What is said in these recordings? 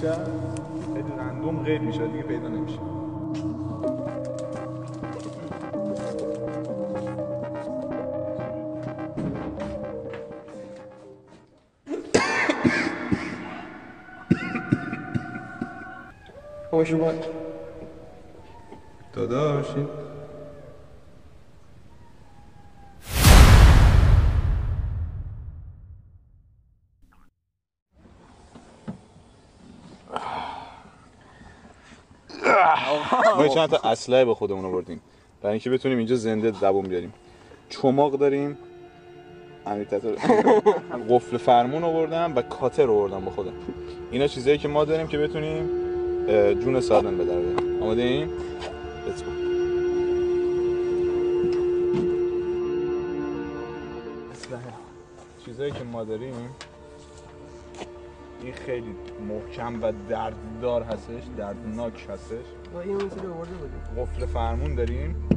شب خیلی رندوم غیب میشه دیگه پیدا نمیشه. خوش اومد داداشی. ما چند تا اسلحه به خودمون آوردیم برای اینکه بتونیم اینجا زنده دووم بیاریم. چماق داریم، قفل فرمون آوردم و کاتر آوردم با خودم. اینا چیزایی که ما داریم که بتونیم جون سالم به در بیاریم. آماده ایم؟ Let's go. چیزایی که ما داریم این خیلی محکم و درددار هستش، دردناک هستش. ما این اون رو آورده بودیم. قفل فرمون داریم،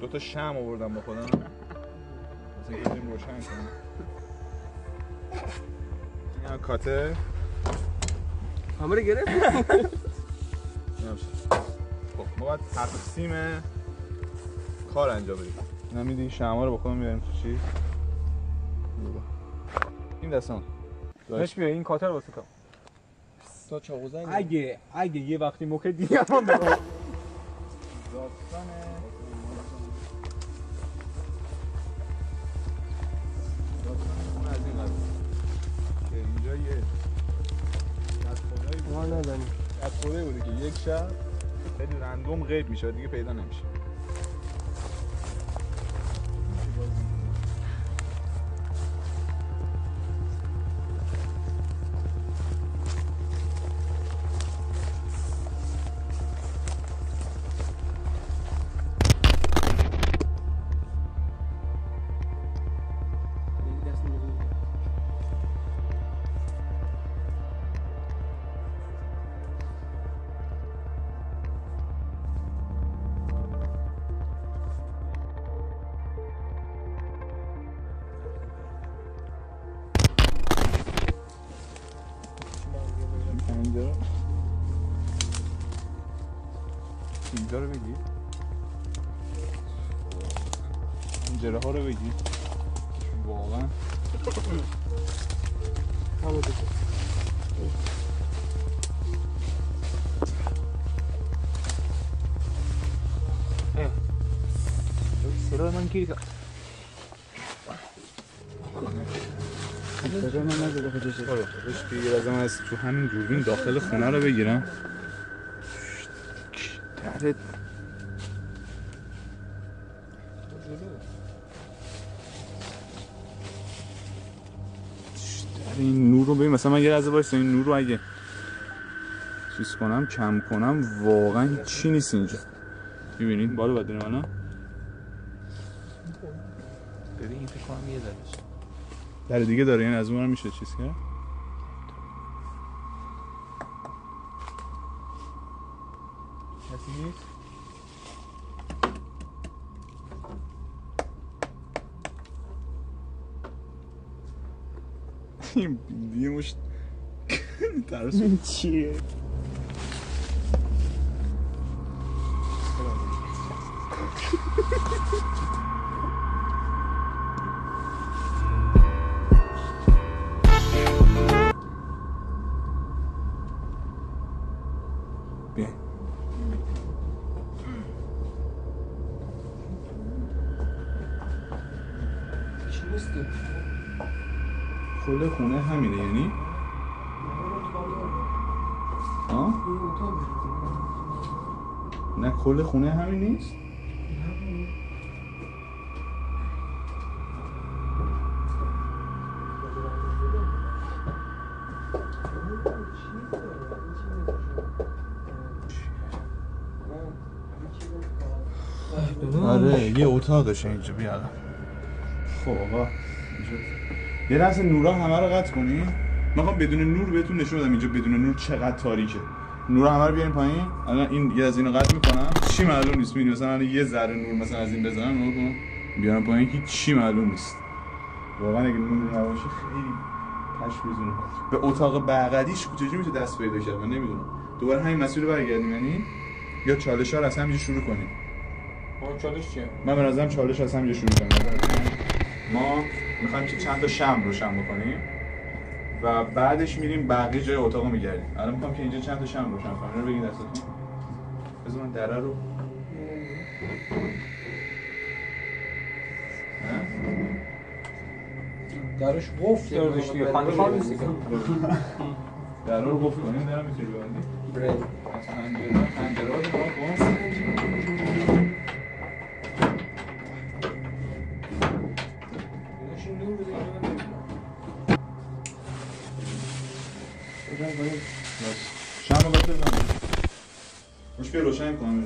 2 تا شمع آوردم با خودم مثلا که بریم روشن کنم. این کاتر همه رو گرفت. خب ما باید تقسیم کار انجام بدیم. نمیدی شمع رو با خودم میاریم تو چی؟ این دستان بهش بیا این کاتر واسه تو. تا چاقو زنگ اگه یه وقتی موقع دیگه من برام داستانه اون از این قبیل که اینجا یه ما نداریم. دستخوره بوده که یک شب خیلی رندوم غیب میشه دیگه پیدا نمیشه. اینجا رو بگیر، پنجره ها رو بگیر. واقعا همه دیگه سرا من گیر کرد. سرا من نزده خودشه. خودش که یه لازم از تو همین دوربین داخل خونه رو بگیرم. درد این نور رو ببین، مثلا من یه لحظه وایسا این نور رو اگه چیز کنم کم کنم واقعا چی نیست اینجا. ببینید بالا باید بریم الان. ببین این فکر کنم یه درش در دیگه داره، یعنی از اون میشه چیز کرد. کسی نیست. این یه مشت ترس چیه؟ بیا چی نیستی؟ کل خونه همینه یعنی؟ ها؟ نه کل خونه همین نیست؟ آره یه اتاقشه اینجا. بیادم خب آقا یه لحظه نورا همه رو قطع کنی. من بدون نور بهتون نشون بدم اینجا بدون نور چقدر تاریکه. نورا همه رو بیاریم پایین. الان این یه از اینو قطع میکنم چی معلوم نیست. میبینی مثلا الان یه ذره نور مثلا از این بزنم نور کنم بیارم پایین که چی معلوم نیست. واقعا اگه نور نباشه خیلی پشمیزونه به اتاق بغلیش چجوری میشه دست پیدا کرد من نمیدونم. دوباره همین مسیر رو برگردیم یعنی یا چالش ها رو از همینجا شروع کنیم؟ چالش چیه؟ من به نظرم چالش از همینجا شروع کنیم. ما میخوایم که چند تا شمع روشن بکنیم و بعدش میریم بقیه جای اتاق رو میگردیم. الان میخوام که اینجا چند تا شمع روشن کنم. اینو بگین دستتون. بذار من دره رو درش قفل دارش دیگه خانه کار نیست دیگه. در رو قفل کنیم درم میتونی ببندی؟ بله. از پنجره رو باز نور بده شمع رو باید بزنیم. مشکل روشن کنم.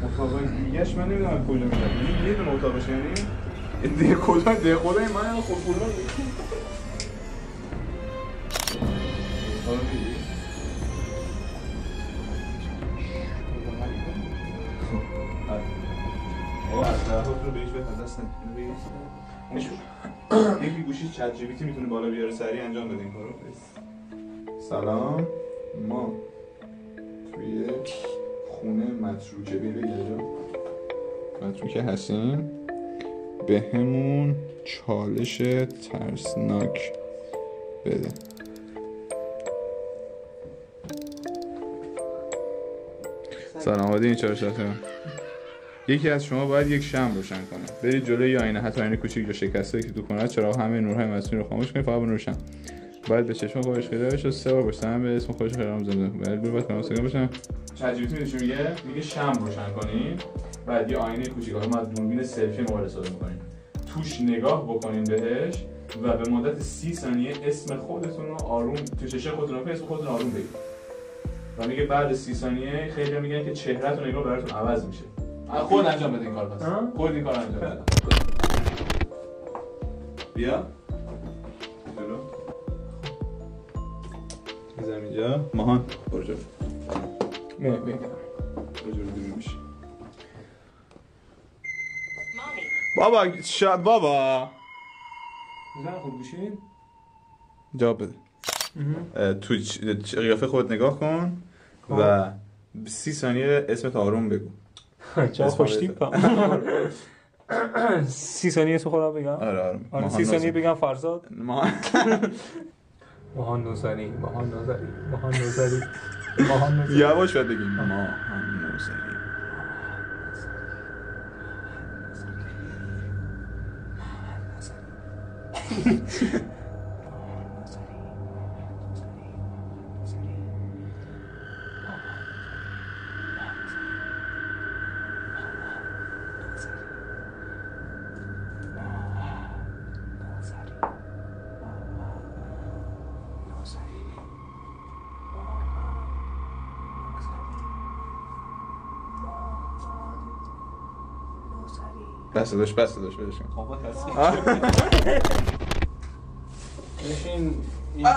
اتاقای دیگه‌اش من نمیدونم کجا میاد. یه دونه اتاقش یعنی دیگه کجا دیگه خدای من خود پولا یکی گوشی چت جی پی تی میتونه بالا بیاره سریع انجام بده این کارو. سلام ما توی خونه متروکه متروکه هستیم به همون چالش ترسناک بده. سلام آبادی این چالش هستم. یکی از شما باید یک شمع روشن کنه. برید جلوی آینه، حتی آینه کوچیک یا شکسته که تو کنه چراغ همه نورهای مصنوعی رو خاموش کنید، فقط به نور روشن. باید به چشم خودش خیره بشه 3 بار پشت هم به اسم خودش خیرام زنده کنید. بعد باید کنم سگم بشن. چت جی پی تی میگه شمع روشن کنید. بعد یه آینه کوچیک ما از دوربین سلفی موبایل استفاده می‌کنیم. توش نگاه بکنین بهش و به مدت 30 ثانیه اسم خودتون رو آروم تو شیشه خودتون رو اسم خودتون آروم بگید. و میگه بعد 30 ثانیه خیلی میگن که چهرهتون نگاه براتون عوض میشه. خود انجام بده این کار پس. خود این کار انجام بده. بیا. جلو. بزنم اینجا. ماهان برو جلو. بیا. برو جلو دور میشه. بابا بابا. میذارم خود گوشین؟ جواب بده. تو قیافه خود نگاه کن و 30 ثانیه اسمت آروم بگو. چه خوش تیپم. 30 ثانیه اسم خودم بگم؟ آره 30 ثانیه بگم فرزاد. ماهان نوزری. یواش باید بگیم ماهان نوزری. بس داشت بدشون بشین این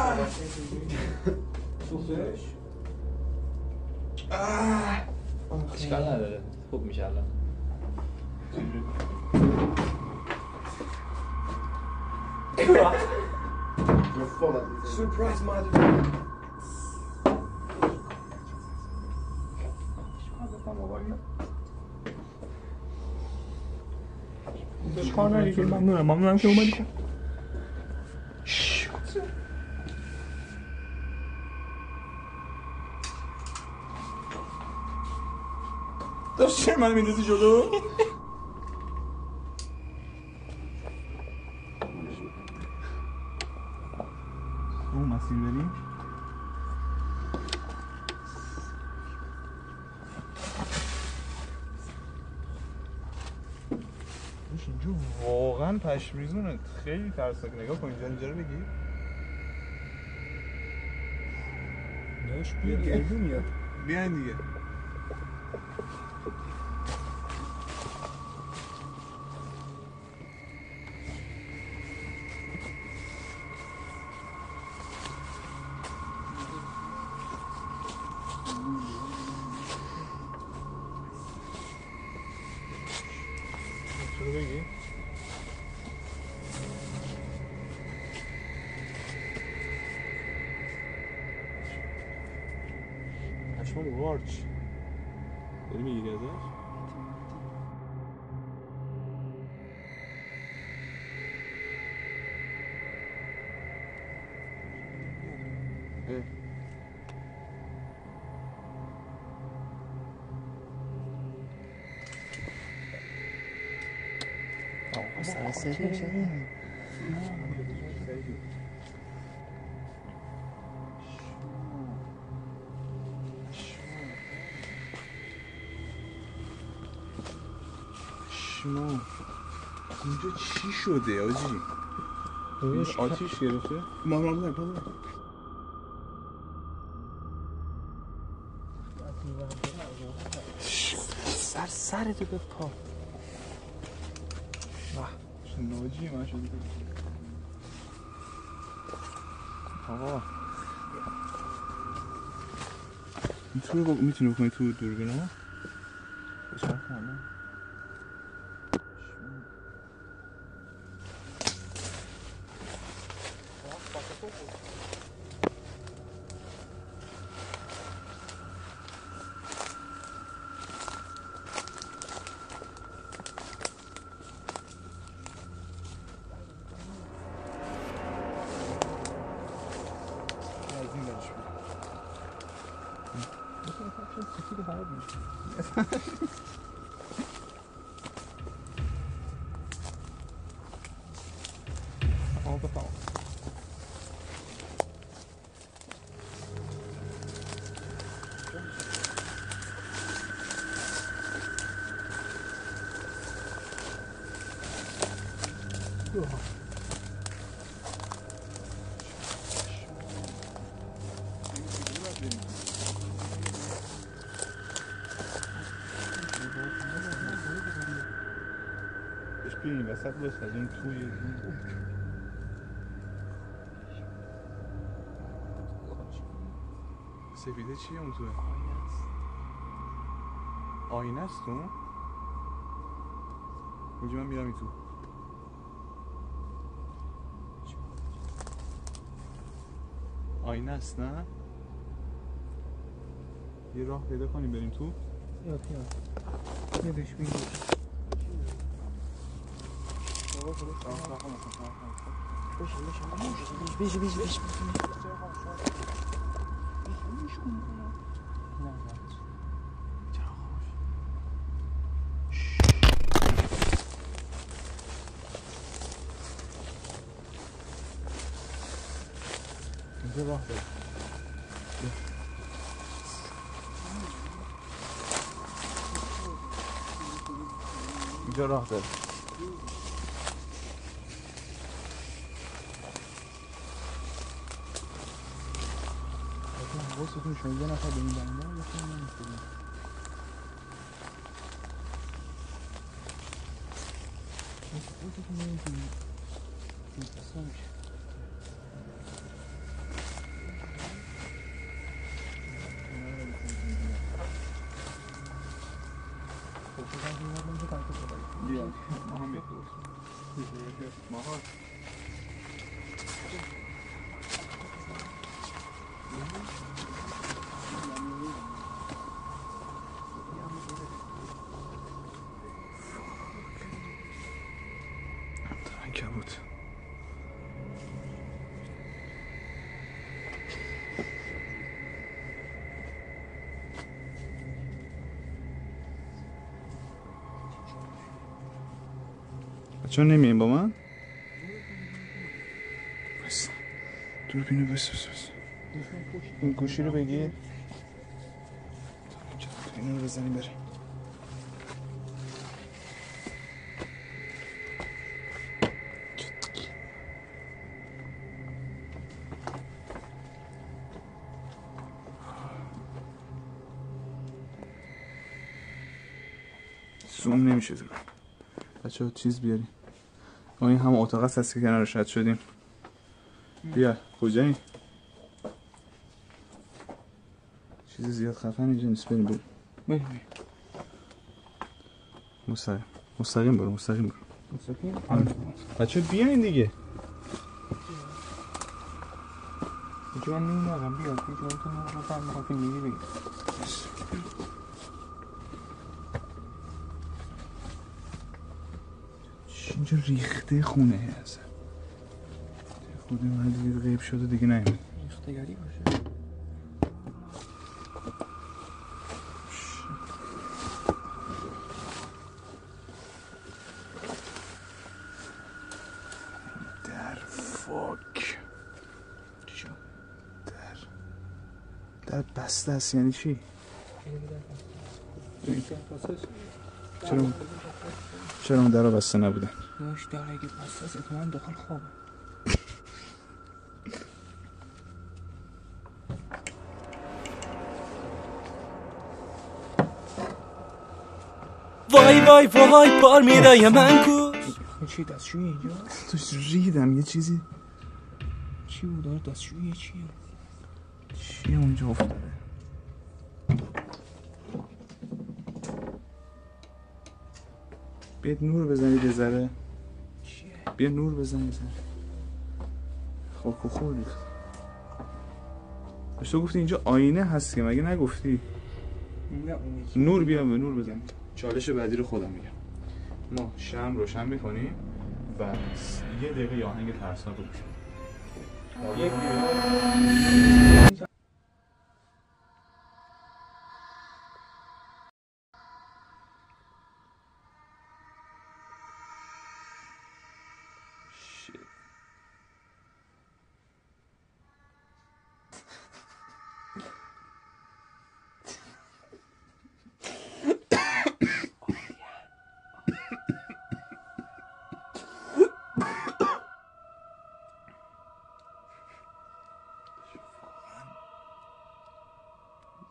سوختش اشکال نداره خوب میشه الان. سورپرایز مادر کار نداری ممنونم که اومدی. داشت من میندازی جلو. اون مسیر بریم. اینجا واقعا پشمیزونه، خیلی ترسناک. نگاه کن اینجا رو بگی. ناش بیا گردو میاد. بیاین دیگه. دستمال وارچ داری میگیری ازش؟ شما اینجا چی شده آجی؟ آتیش گرفته؟ ما سر تو به پا ناجی من شده آقا میتونی بکنی تو دوربین ها؟ بچه کنم این وسط باست از اون توی سفیده چیه اون توی؟ آینه است تو؟ اونجا من میرم این تو آینه است نه؟ یه راه پیدا کنیم بریم تو؟ یه بهش میگه بیش اینجا راه داره اینجا راه داره حواستون شما یه نفر به این بنده میتونم نمیتونم حواستون نمیتونم عنکبوت بچه ها نمیاییم با من؟ بس دوربینو بس این گوشی رو بگیر اینو رو بزنیم بریم زوم نمیشه تو بچه ها چیز بیاریم این هم اتاق هست که کنارش رد شدیم بیا کجایی؟ چیز زیاد خفن اینجا نیست بریم مستقیم برو بچه بیاین دیگه اینجا من نمیدونم بیاد اینجا تو نمیدونم میخوام فیلم میگی بگیر اینجا ریخته خونه اصلا خود من دیگه غیب شده دیگه نمید ریخته گری باشه. در فاک چی شد؟ در بسته است یعنی چی؟ چرا اون در رو بسته نبودن؟ داشت در اگه بسته است احتمالاً داخل خوابه. وای وای وای بار میرای من کو چی دستشویی اینجا؟ توش ریدم یه چیزی چی بود داره دستشویی چیه اونجا افتاده؟ بیاید نور بزنید یه ذره. بیا نور بزنید یه ذره. خاک و خور ریخت. تو گفتی اینجا آینه هست که مگه نگفتی؟ نور بیا به نور بزن. چالش بعدی رو خودم میگم. ما شمع روشن میکنیم و یه دقیقه یه آهنگ ترسناک رو گوش میدیم.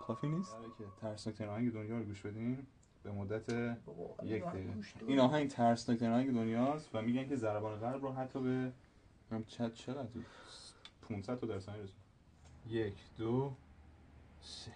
کافی نیست؟ که ترسناک‌ترین آهنگ دنیا رو گوش بدیم به مدت یک دقیقه. این آهنگ ترسناک‌ترین آهنگ دنیاست و میگن که ضربان قلب رو حتی به چقدر 500 تا در ثانیه رسونه. 1 2 3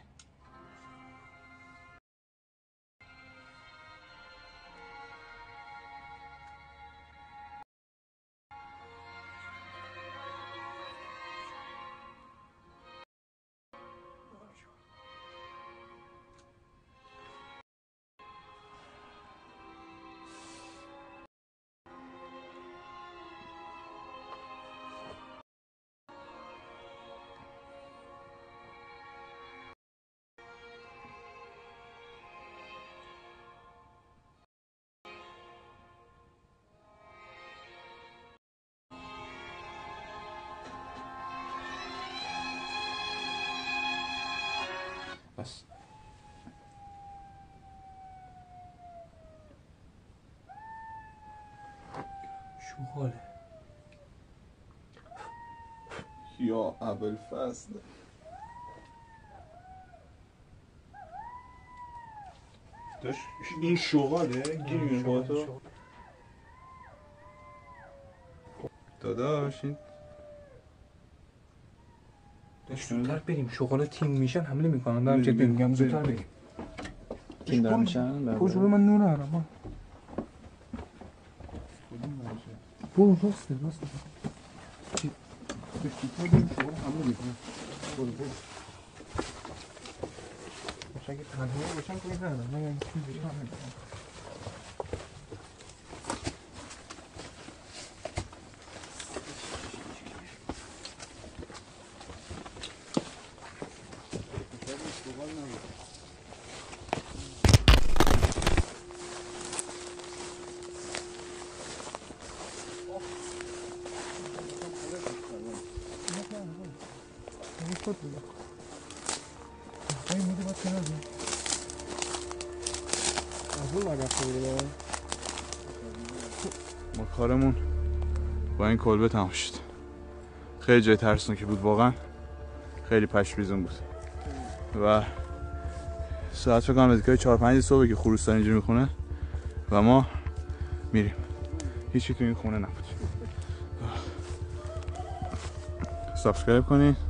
بس. شوخاله یا ابوالفضل داشت این شغاله گیریم با تو داداش این زودتر بریم شغال تیم میشن حمله میکنن دارم جدی میگم زودتر بریم تیم دارم میشن کجا من نور ندارم برو راسته چی؟ بریم شغال حمله میکنن برو باشه اگه تنهایی باشن کنی ندارم من اگه تیم باشن حمله میکنن ما کارمون با این کلبه تمام شد. خیلی جای ترسناکی بود واقعا، خیلی پشم‌ریزون بود و ساعت فکر کنم نزدیکای 4-5 صبح که خروس داره اینجا میخونه و ما میریم. هیچی تو این خونه نبود. سابسکرایب کنید.